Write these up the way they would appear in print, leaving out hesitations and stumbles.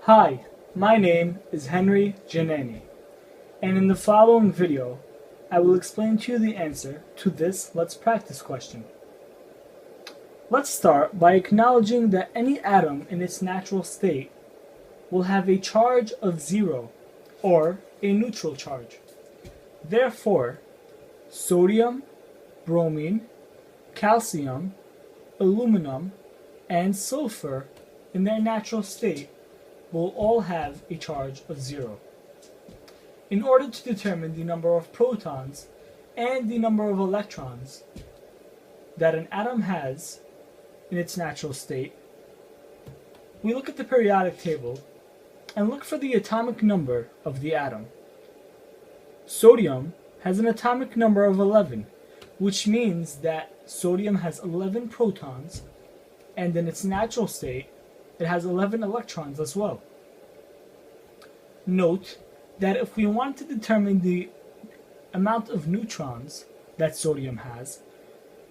Hi, my name is Henry Janani, and in the following video, I will explain to you the answer to this Let's Practice question. Let's start by acknowledging that any atom in its natural state will have a charge of 0, or a neutral charge. Therefore, sodium, bromine, calcium, aluminum, and sulfur in their natural state will all have a charge of 0. In order to determine the number of protons and the number of electrons that an atom has in its natural state, we look at the periodic table and look for the atomic number of the atom. Sodium has an atomic number of 11, which means that sodium has 11 protons, and in its natural state, it has 11 electrons as well. Note that if we want to determine the amount of neutrons that sodium has,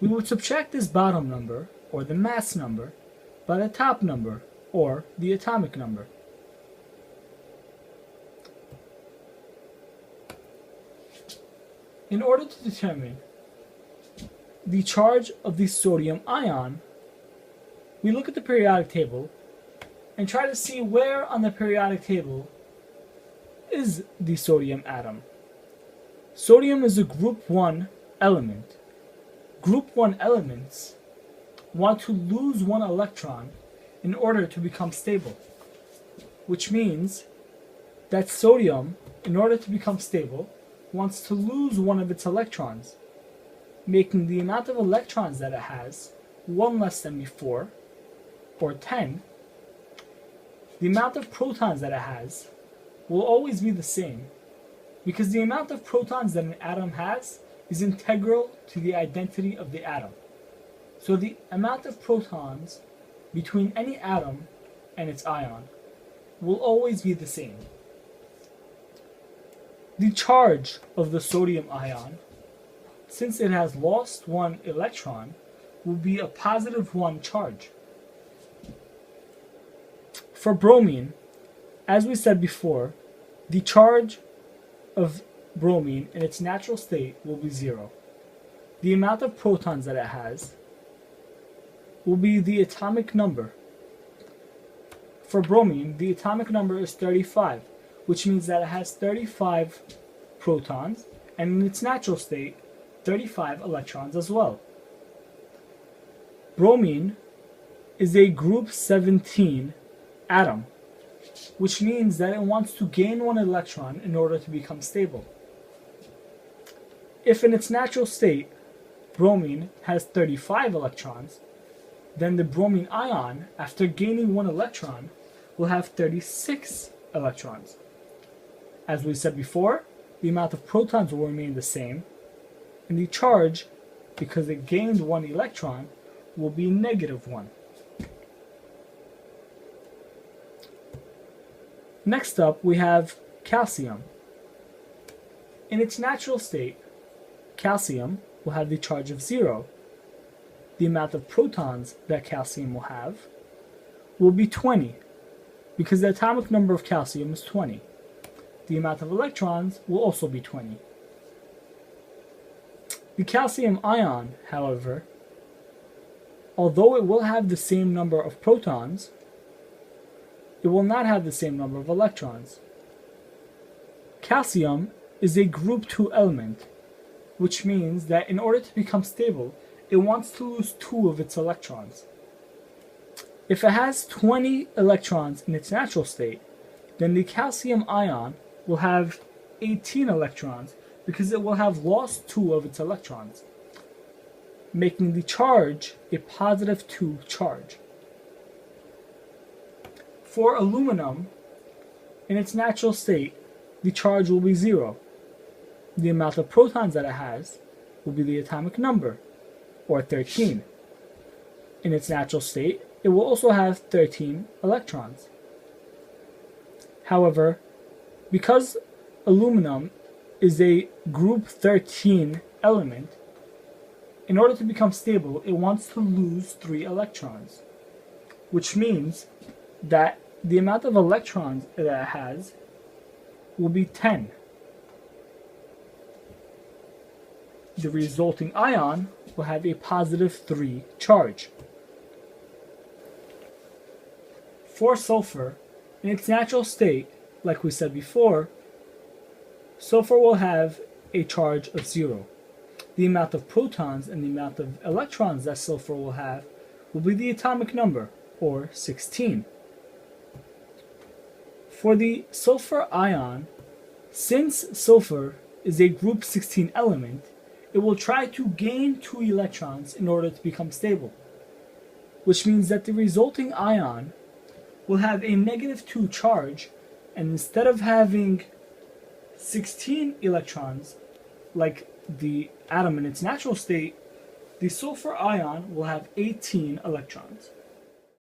we would subtract this bottom number, or the mass number, by the top number, or the atomic number. In order to determine the charge of the sodium ion, we look at the periodic table and try to see where on the periodic table is the sodium atom. Sodium is a group 1 element. Group 1 elements want to lose one electron in order to become stable, which means that sodium, in order to become stable, wants to lose one of its electrons, making the amount of electrons that it has 1 less than before, or 10. The amount of protons that it has will always be the same, because the amount of protons that an atom has is integral to the identity of the atom. So the amount of protons between any atom and its ion will always be the same. The charge of the sodium ion, since it has lost one electron, will be a positive 1 charge. For bromine, as we said before, the charge of bromine in its natural state will be 0. The amount of protons that it has will be the atomic number. For bromine, the atomic number is 35, which means that it has 35 protons, and in its natural state, 35 electrons as well. Bromine is a group 17 atom, which means that it wants to gain one electron in order to become stable. If in its natural state, bromine has 35 electrons, then the bromine ion, after gaining one electron, will have 36 electrons. As we said before, the amount of protons will remain the same, and the charge, because it gained one electron, will be negative 1. Next up, we have calcium. In its natural state, calcium will have the charge of 0. The amount of protons that calcium will have will be 20, because the atomic number of calcium is 20. The amount of electrons will also be 20. The calcium ion, however, although it will have the same number of protons, it will not have the same number of electrons. Calcium is a group 2 element, which means that in order to become stable, it wants to lose 2 of its electrons. If it has 20 electrons in its natural state, then the calcium ion will have 18 electrons because it will have lost 2 of its electrons, making the charge a positive 2 charge. For aluminum, in its natural state, the charge will be 0. The amount of protons that it has will be the atomic number, or 13. In its natural state, it will also have 13 electrons. However, because aluminum is a group 13 element, in order to become stable, it wants to lose 3 electrons, which means that the amount of electrons that it has will be 10. The resulting ion will have a positive 3 charge. For sulfur, in its natural state, like we said before, sulfur will have a charge of 0. The amount of protons and the amount of electrons that sulfur will have will be the atomic number, or 16. For the sulfur ion, since sulfur is a group 16 element, it will try to gain 2 electrons in order to become stable, which means that the resulting ion will have a negative 2 charge, and instead of having 16 electrons like the atom in its natural state, the sulfur ion will have 18 electrons.